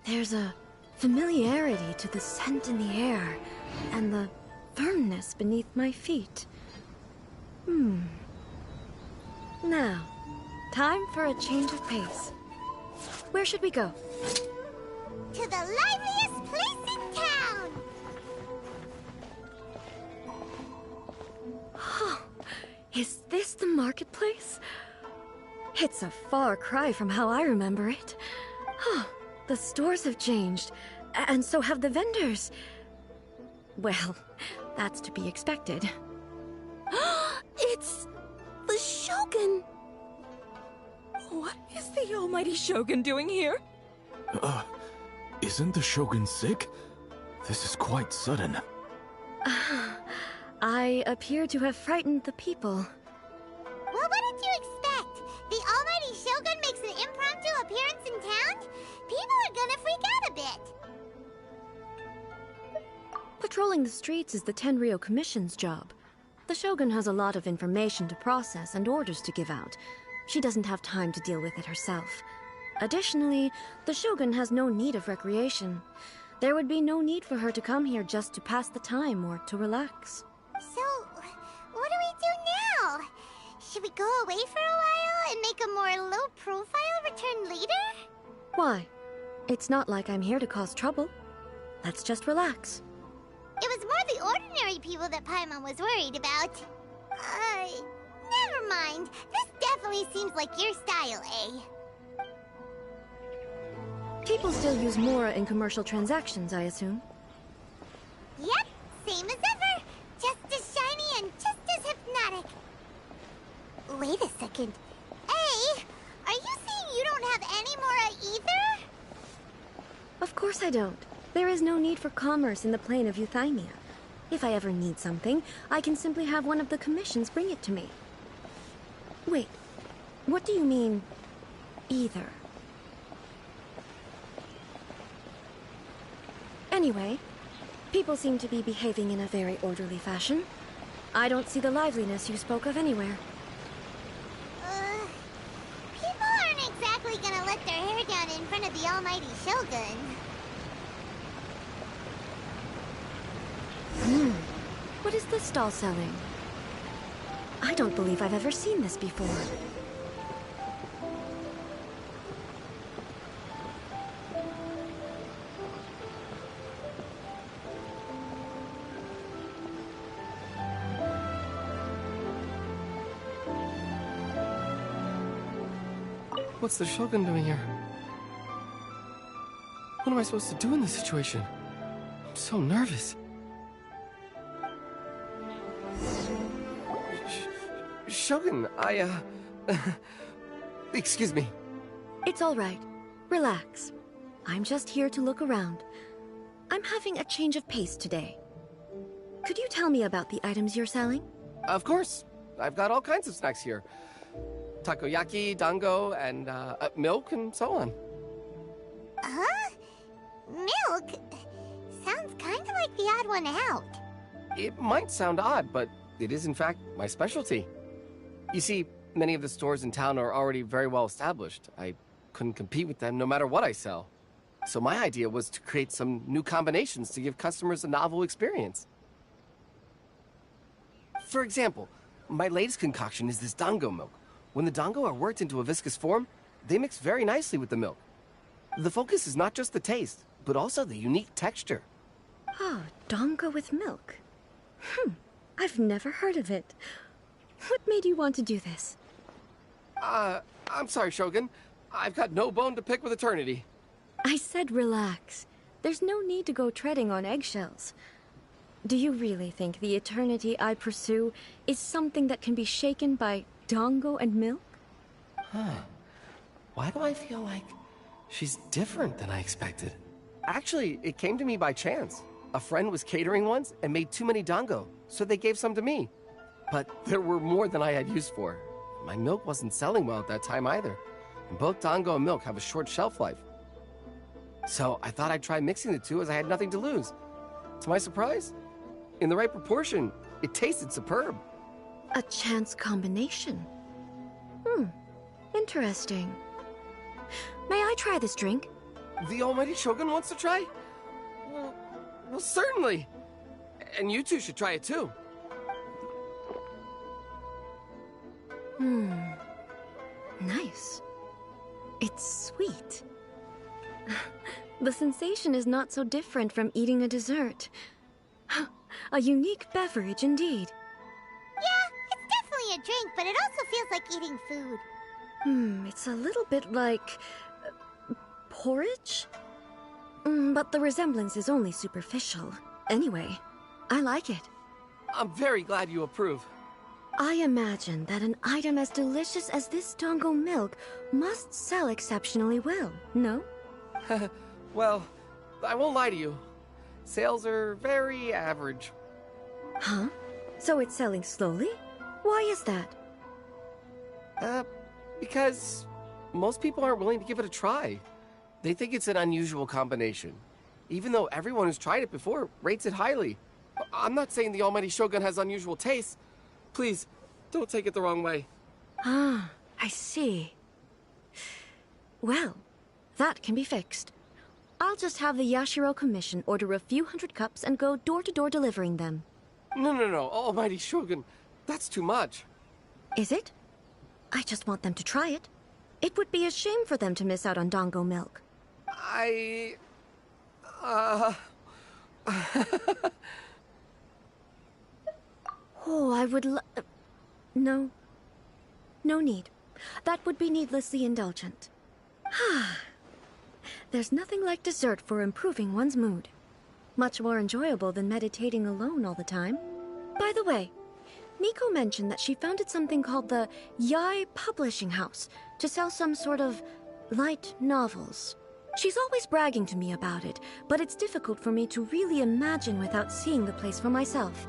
There's a familiarity to the scent in the air, and the firmness beneath my feet. Now, time for a change of pace. Where should we go? To the liveliest place in town! Is this the marketplace? It's a far cry from how I remember it. The stores have changed, and so have the vendors. Well, that's to be expected. It's the Shogun! What is the almighty Shogun doing here? Isn't the Shogun sick? This is quite sudden. I appear to have frightened the people. Well, what did you expect? The almighty Shogun makes an impromptu appearance in town? People are gonna freak out a bit. Patrolling the streets is the Tenryou Commission's job. The Shogun has a lot of information to process and orders to give out. She doesn't have time to deal with it herself. Additionally, the Shogun has no need of recreation. There would be no need for her to come here just to pass the time or to relax. So, what do we do now? Should we go away for a while and make a more low-profile return later? Why? It's not like I'm here to cause trouble. Let's just relax. It was more the ordinary people that Paimon was worried about. Never mind. This definitely seems like your style, eh? People still use Mora in commercial transactions, I assume. Yep, same as ever. Just as shiny and just as hypnotic. Wait a second. Hey, are you saying you don't have any Mora either? Of course I don't. There is no need for commerce in the plane of Euthymia. If I ever need something, I can simply have one of the commissions bring it to me. Wait, what do you mean, either? Anyway, people seem to be behaving in a very orderly fashion. I don't see the liveliness you spoke of anywhere. People aren't exactly gonna let their hair down in front of the almighty Shogun. What is this stall selling? I don't believe I've ever seen this before. What's the Shogun doing here? What am I supposed to do in this situation? I'm so nervous. Shogun, excuse me. It's all right. Relax. I'm just here to look around. I'm having a change of pace today. Could you tell me about the items you're selling? Of course. I've got all kinds of snacks here. Takoyaki, dango, and milk, and so on. Huh? Milk? Sounds kind of like the odd one out. It might sound odd, but it is in fact my specialty. You see, many of the stores in town are already very well established. I couldn't compete with them no matter what I sell. So my idea was to create some new combinations to give customers a novel experience. For example, my latest concoction is this dango milk. When the dango are worked into a viscous form, they mix very nicely with the milk. The focus is not just the taste, but also the unique texture. Oh, dango with milk. I've never heard of it. What made you want to do this? I'm sorry, Shogun. I've got no bone to pick with eternity. I said relax. There's no need to go treading on eggshells. Do you really think the eternity I pursue is something that can be shaken by dango and milk? Why do I feel like she's different than I expected? Actually, it came to me by chance. A friend was catering once and made too many dango, so they gave some to me. But there were more than I had use for. My milk wasn't selling well at that time either. And both dango and milk have a short shelf life. So I thought I'd try mixing the two as I had nothing to lose. To my surprise, in the right proportion, it tasted superb. A chance combination. Interesting. May I try this drink? The Almighty Shogun wants to try? Well, certainly. And you two should try it too. Nice. It's sweet. The sensation is not so different from eating a dessert. A unique beverage indeed. Yeah, it's definitely a drink, but it also feels like eating food. It's a little bit like... porridge? But the resemblance is only superficial. Anyway, I like it. I'm very glad you approve. I imagine that an item as delicious as this dango milk must sell exceptionally well, no? Well, I won't lie to you. Sales are very average. Huh? So it's selling slowly? Why is that? Because most people aren't willing to give it a try. They think it's an unusual combination. Even though everyone who's tried it before rates it highly. I'm not saying the Almighty Shogun has unusual tastes. Please, don't take it the wrong way. Ah, I see. Well, that can be fixed. I'll just have the Yashiro Commission order a few hundred cups and go door-to-door delivering them. No, Almighty Shogun. That's too much. Is it? I just want them to try it. It would be a shame for them to miss out on dango milk. Oh, I would No. No need. That would be needlessly indulgent. There's nothing like dessert for improving one's mood. Much more enjoyable than meditating alone all the time. By the way, Miko mentioned that she founded something called the Yai Publishing House to sell some sort of light novels. She's always bragging to me about it, but it's difficult for me to really imagine without seeing the place for myself.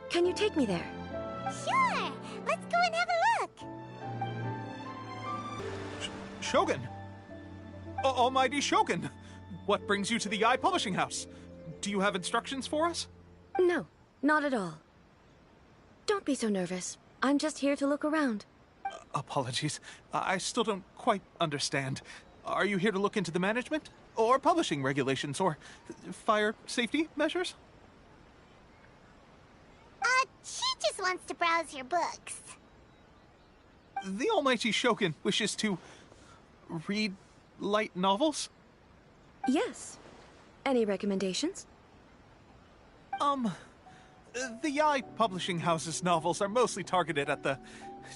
Can you take me there? Sure! Let's go and have a look! Shogun! Almighty Shogun! What brings you to the Yai Publishing House? Do you have instructions for us? No, not at all. Don't be so nervous. I'm just here to look around. Apologies. I still don't quite understand. Are you here to look into the management? Or publishing regulations? Or fire safety measures? She just wants to browse your books. The Almighty Shogun wishes to read light novels? Yes. Any recommendations? The Yai Publishing House's novels are mostly targeted at the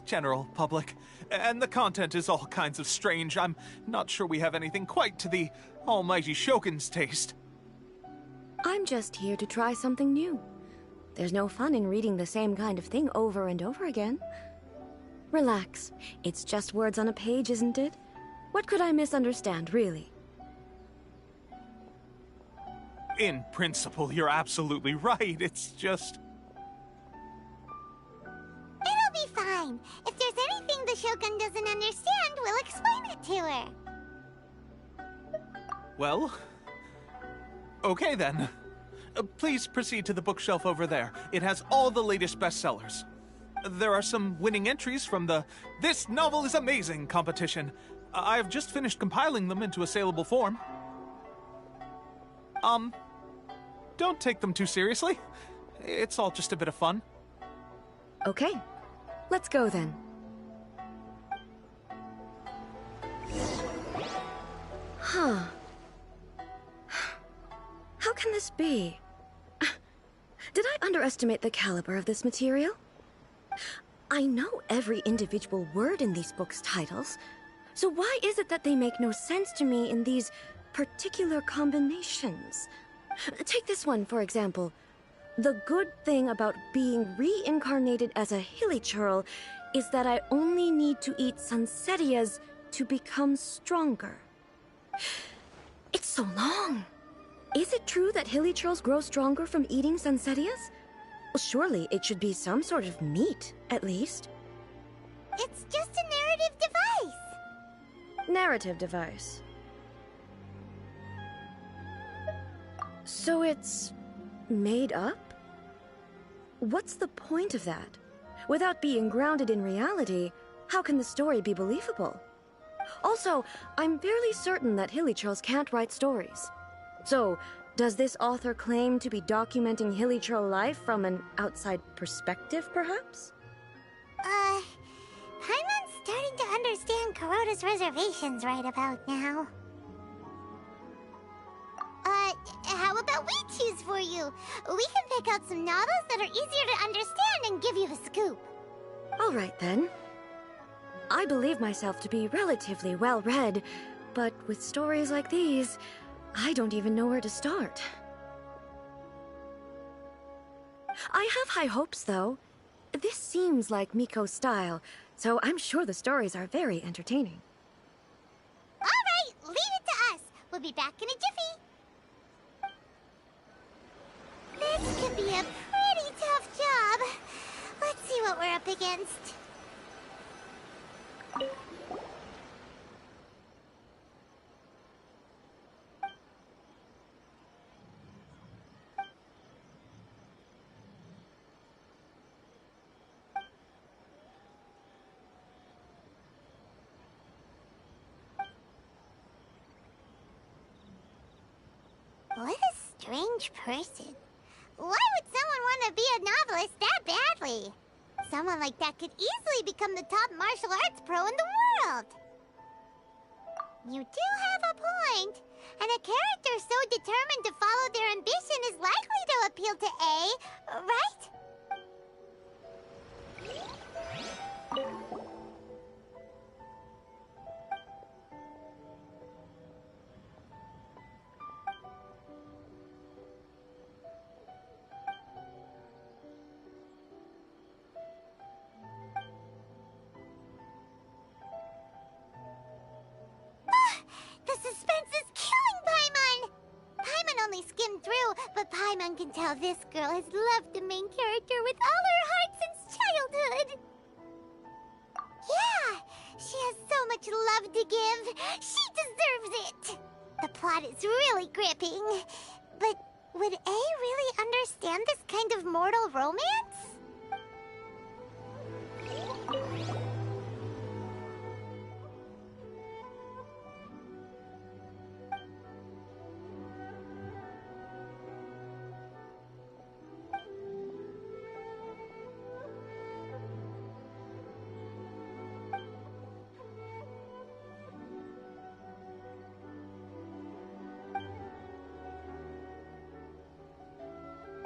general public, and the content is all kinds of strange. I'm not sure we have anything quite to the Almighty Shogun's taste. I'm just here to try something new. There's no fun in reading the same kind of thing over and over again. Relax. It's just words on a page, isn't it? What could I misunderstand, really? In principle, you're absolutely right. It's just... It'll be fine. If there's anything the Shogun doesn't understand, we'll explain it to her. Well... okay then. Please proceed to the bookshelf over there. It has all the latest bestsellers. There are some winning entries from the This Novel is Amazing competition. I've just finished compiling them into a saleable form. Don't take them too seriously. It's all just a bit of fun. Okay. Let's go then. Huh. How can this be? Did I underestimate the caliber of this material? I know every individual word in these books' titles, so why is it that they make no sense to me in these particular combinations? Take this one, for example. The good thing about being reincarnated as a hilly churl is that I only need to eat sanserias to become stronger. It's so long. Is it true that hilly churls grow stronger from eating sanserias? Well, surely it should be some sort of meat, at least. It's just a narrative device. Narrative device. So it's made up? What's the point of that? Without being grounded in reality, how can the story be believable? Also, I'm fairly certain that Hilichurls can't write stories. So, does this author claim to be documenting Hilichurl life from an outside perspective, perhaps? Paimon's starting to understand Kuroda's reservations right about now. How about we choose for you? We can pick out some novels that are easier to understand and give you the scoop. All right, then. I believe myself to be relatively well-read, but with stories like these, I don't even know where to start. I have high hopes, though. This seems like Miko's style, so I'm sure the stories are very entertaining. All right, leave it to us. We'll be back in a jiffy. This could be a pretty tough job. Let's see what we're up against. What a strange person. Why would someone want to be a novelist that badly? Someone like that could easily become the top martial arts pro in the world. You do have a point. And a character so determined to follow their ambition is likely to appeal to A, right? The suspense is killing Paimon! Paimon only skimmed through, but Paimon can tell this girl has loved the main character with all her heart since childhood. Yeah, she has so much love to give. She deserves it. The plot is really gripping. But would A really understand this kind of mortal romance?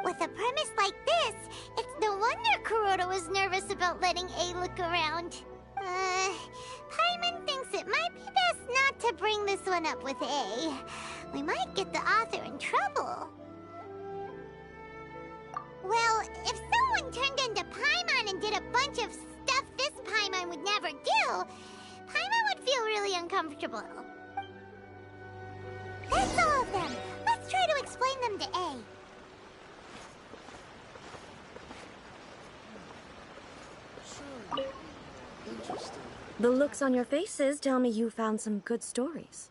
With a premise like this, it's no wonder Kuroda was nervous about letting A look around. Paimon thinks it might be best not to bring this one up with A. We might get the author in trouble. Well, if someone turned into Paimon and did a bunch of stuff this Paimon would never do, Paimon would feel really uncomfortable. That's all of them. Let's try to explain them to A. The looks on your faces tell me you found some good stories.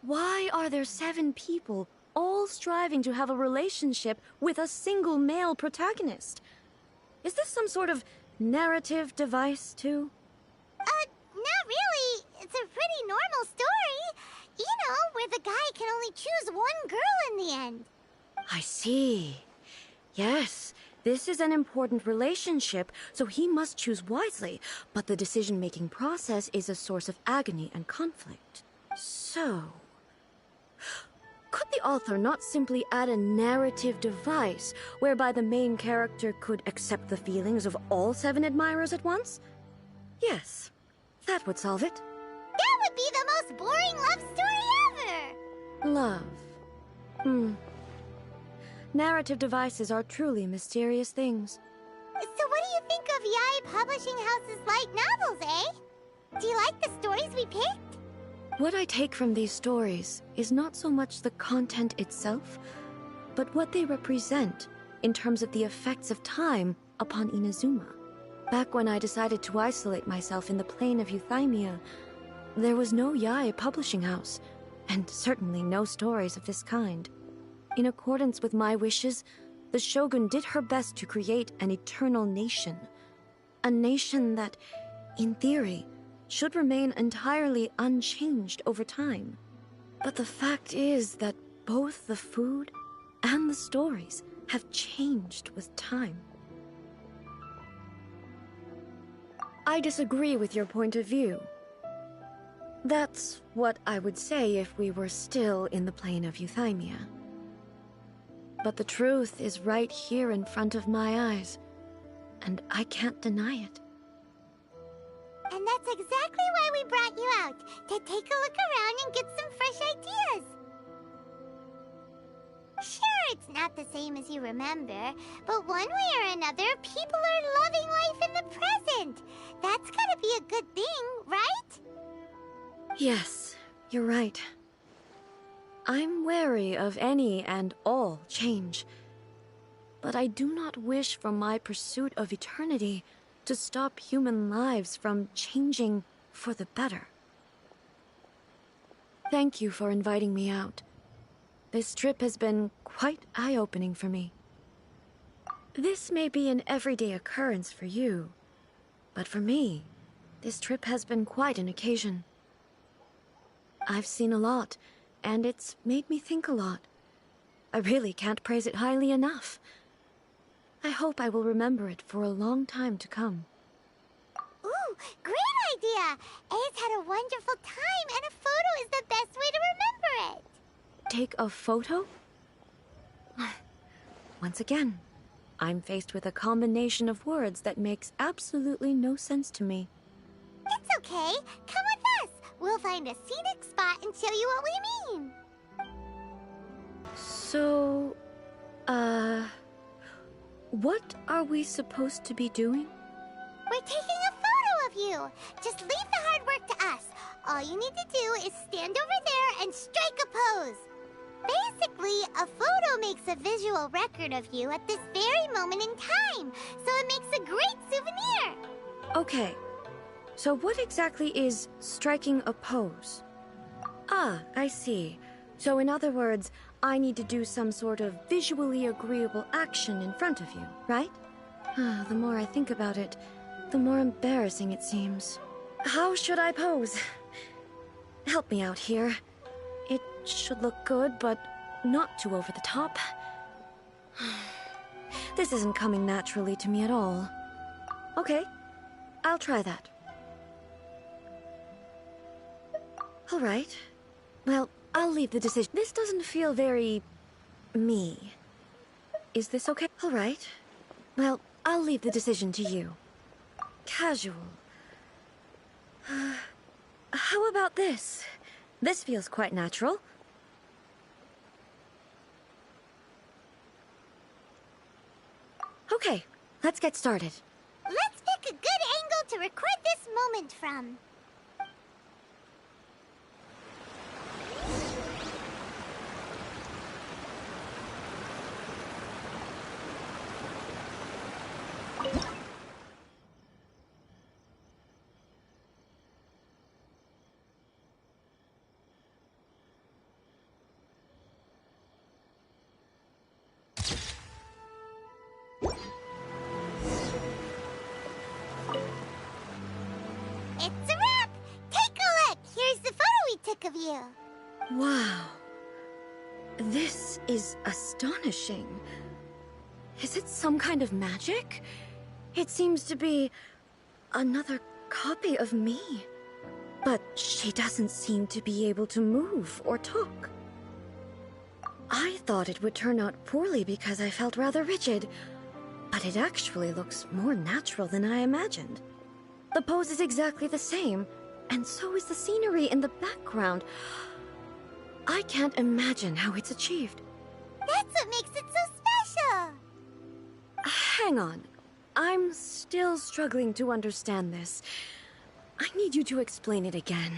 Why are there 7 people all striving to have a relationship with a single male protagonist? Is this some sort of narrative device, too? Not really. It's a pretty normal story. You know, where the guy can only choose one girl in the end. I see. Yes, this is an important relationship, so he must choose wisely, but the decision-making process is a source of agony and conflict. So, could the author not simply add a narrative device whereby the main character could accept the feelings of all 7 admirers at once? Yes, that would solve it. That would be the most boring love story ever! Love. Narrative devices are truly mysterious things. So what do you think of Yae Publishing House's light novels, eh? Do you like the stories we picked? What I take from these stories is not so much the content itself, but what they represent in terms of the effects of time upon Inazuma. Back when I decided to isolate myself in the plane of Euthymia, there was no Yae Publishing House, and certainly no stories of this kind. In accordance with my wishes, the Shogun did her best to create an eternal nation. A nation that, in theory, should remain entirely unchanged over time. But the fact is that both the food and the stories have changed with time. I disagree with your point of view. That's what I would say if we were still in the plane of euthymia. But the truth is right here in front of my eyes, and I can't deny it. And that's exactly why we brought you out, to take a look around and get some fresh ideas. Sure, it's not the same as you remember, but one way or another, people are loving life in the present. That's gotta be a good thing, right? Yes, you're right. I'm wary of any and all change. But I do not wish for my pursuit of eternity to stop human lives from changing for the better. Thank you for inviting me out. This trip has been quite eye-opening for me. This may be an everyday occurrence for you, but for me, this trip has been quite an occasion. I've seen a lot, and it's made me think a lot. I really can't praise it highly enough. I hope I will remember it for a long time to come. Ooh, great idea! A's had a wonderful time, and a photo is the best way to remember it. Take a photo? Once again, I'm faced with a combination of words that makes absolutely no sense to me. It's okay. Come with us. We'll find a scenic spot and show you what we mean. So, what are we supposed to be doing? We're taking a photo of you. Just leave the hard work to us. All you need to do is stand over there and strike a pose. Basically, a photo makes a visual record of you at this very moment in time, so it makes a great souvenir. Okay, so what exactly is striking a pose? Ah, I see. So in other words, I need to do some sort of visually agreeable action in front of you, right? The more I think about it, the more embarrassing it seems. How should I pose? Help me out here. It should look good, but not too over the top. This isn't coming naturally to me at all. Okay, I'll try that. All right. Well, I'll leave the decision. This doesn't feel very... me. Is this okay? All right. Well, I'll leave the decision to you. Casual. How about this? This feels quite natural. Okay, let's get started. Let's pick a good angle to record this moment from. It's a wrap! Take a look! Here's the photo we took of you. Wow. This is astonishing. Is it some kind of magic? It seems to be another copy of me. But she doesn't seem to be able to move or talk. I thought it would turn out poorly because I felt rather rigid, but it actually looks more natural than I imagined. The pose is exactly the same, and so is the scenery in the background. I can't imagine how it's achieved. That's what makes it so special. Hang on. I'm still struggling to understand this. I need you to explain it again.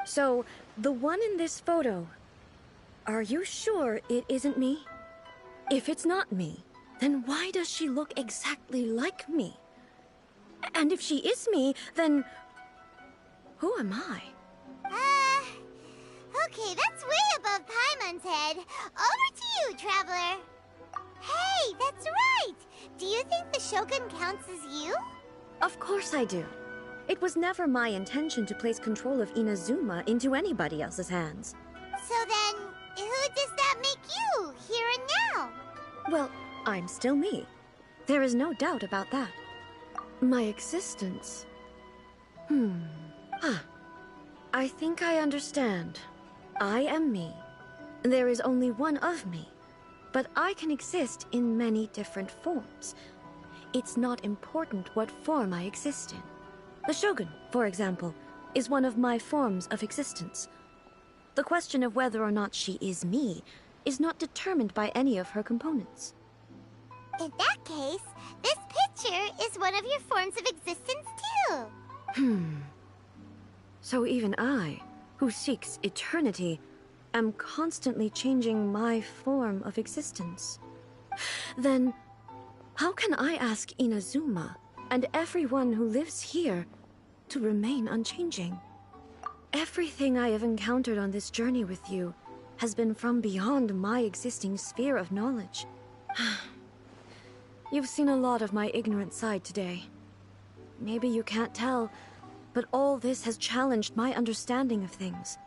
So, the one in this photo, are you sure it isn't me? If it's not me, then why does she look exactly like me? And if she is me, then who am I? Okay, that's way above Paimon's head. Over to you, Traveler. Hey, that's right! Do you think the Shogun counts as you? Of course I do. It was never my intention to place control of Inazuma into anybody else's hands. So then, who does that make you, here and now? Well, I'm still me. There is no doubt about that. My existence... I think I understand. I am me. There is only one of me. But I can exist in many different forms. It's not important what form I exist in. The Shogun, for example, is one of my forms of existence. The question of whether or not she is me is not determined by any of her components. In that case, this picture is one of your forms of existence too. So even I, who seeks eternity, am constantly changing my form of existence. Then, how can I ask Inazuma and everyone who lives here to remain unchanging? Everything I have encountered on this journey with you has been from beyond my existing sphere of knowledge. You've seen a lot of my ignorant side today. Maybe you can't tell, but all this has challenged my understanding of things.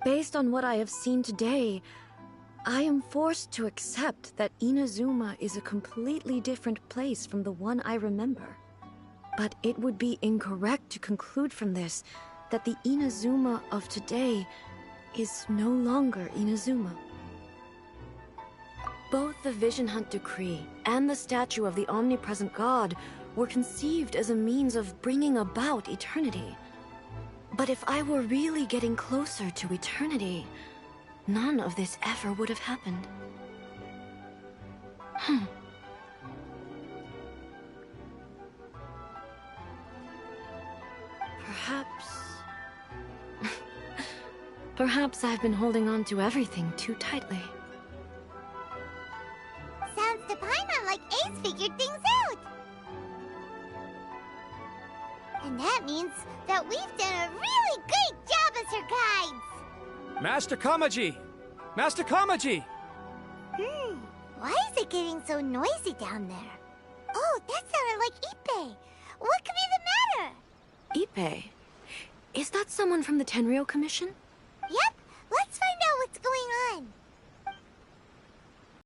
Based on what I have seen today, I am forced to accept that Inazuma is a completely different place from the one I remember. But it would be incorrect to conclude from this that the Inazuma of today is no longer Inazuma. Both the Vision Hunt Decree and the statue of the Omnipresent God were conceived as a means of bringing about eternity. But if I were really getting closer to eternity, none of this ever would have happened. Perhaps I've been holding on to everything too tightly. Sounds to Paimon like Ace figured things out. And that means that we've done a really great job as her guides. Master Kamaji! Master Kamaji! Why is it getting so noisy down there? Oh, that sounded like Ippei. What could be the matter? Ippei? Is that someone from the Tenryou Commission?